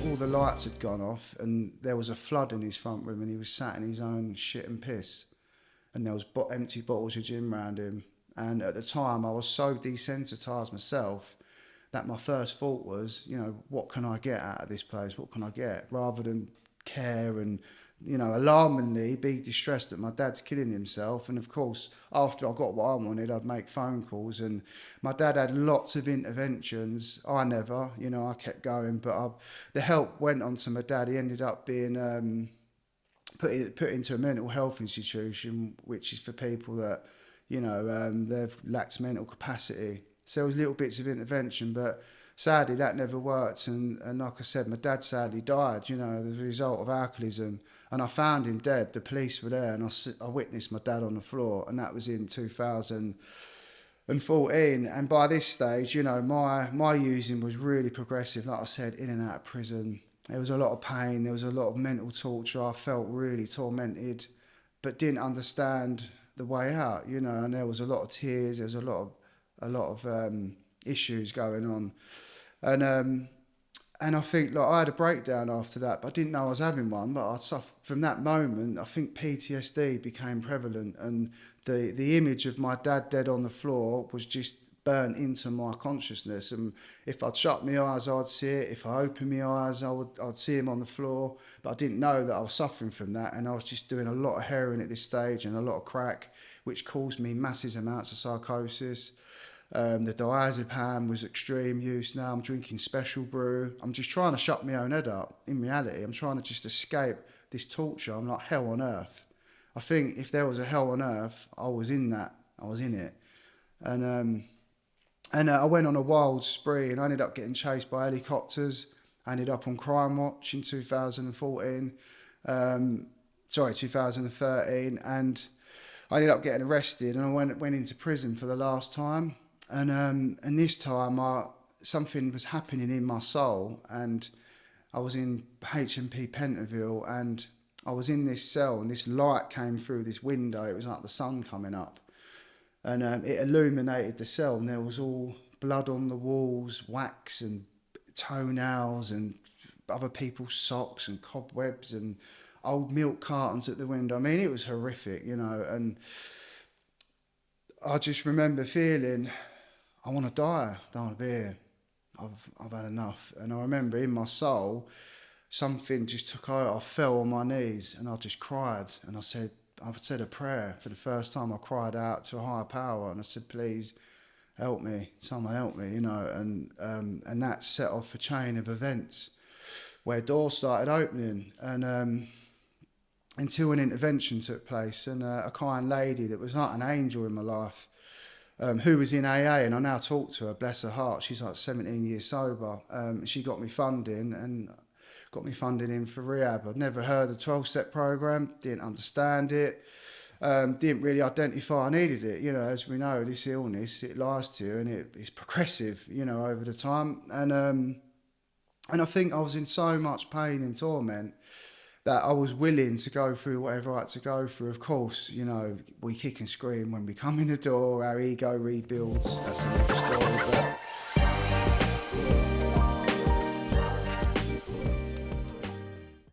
all the lights had gone off and there was a flood in his front room and he was sat in his own shit and piss. And there was empty bottles of gin around him. And at the time, I was so desensitised myself that my first thought was, you know, what can I get out of this place? What can I get? Rather than care and, you know, alarmingly be distressed that my dad's killing himself. And of course, after I got what I wanted, I'd make phone calls. And my dad had lots of interventions. I never, you know, I kept going. But the help went on to my dad. He ended up being put into a mental health institution, which is for people that, you know, they've lacked mental capacity. So there was little bits of intervention, but sadly that never worked. And like I said, my dad sadly died, you know, as a result of alcoholism. And I found him dead. The police were there, and I witnessed my dad on the floor, and that was in 2014. And by this stage, you know, my using was really progressive. Like I said, in and out of prison. There was a lot of pain. There was a lot of mental torture. I felt really tormented, but didn't understand the way out, you know. And there was a lot of tears. There was a lot of issues going on, and I think, like, I had a breakdown after that, but I didn't know I was having one. But from that moment, I think PTSD became prevalent, and the image of my dad dead on the floor was just burnt into my consciousness. And if I'd shut my eyes, I'd see it. If I opened my eyes, I'd see him on the floor. But I didn't know that I was suffering from that, and I was just doing a lot of heroin at this stage and a lot of crack, which caused me massive amounts of psychosis. The diazepam was extreme use. Now I'm drinking special brew. I'm just trying to shut my own head up. In reality, I'm trying to just escape this torture. I'm like hell on earth. I think if there was a hell on earth, I was in that. I was in it. And I went on a wild spree, and I ended up getting chased by helicopters. I ended up on Crime Watch in 2013, and I ended up getting arrested, and I went into prison for the last time. And this time, something was happening in my soul, and I was in HMP Pentonville, and I was in this cell, and this light came through this window. It was like the sun coming up, and it illuminated the cell, and there was all blood on the walls, wax and toenails and other people's socks and cobwebs and old milk cartons at the window. I mean, it was horrific, you know, and I just remember feeling, I want to die. I don't want to be here. I've had enough. And I remember in my soul, something just took over. I fell on my knees and I just cried. And I said a prayer. For the first time, I cried out to a higher power, and I said, please help me. Someone help me, you know. And that set off a chain of events where doors started opening, and until an intervention took place, and a kind lady that was like an angel in my life, who was in AA, and I now talk to her, bless her heart. She's like 17 years sober. She got me funding and got me funding in for rehab. I'd never heard of the 12-step program, didn't understand it, didn't really identify I needed it. You know, as we know, this illness, it lies to you, and it's progressive, you know, over the time. And I think I was in so much pain and torment that I was willing to go through whatever I had to go through. Of course, you know, we kick and scream when we come in the door, our ego rebuilds. That's another story.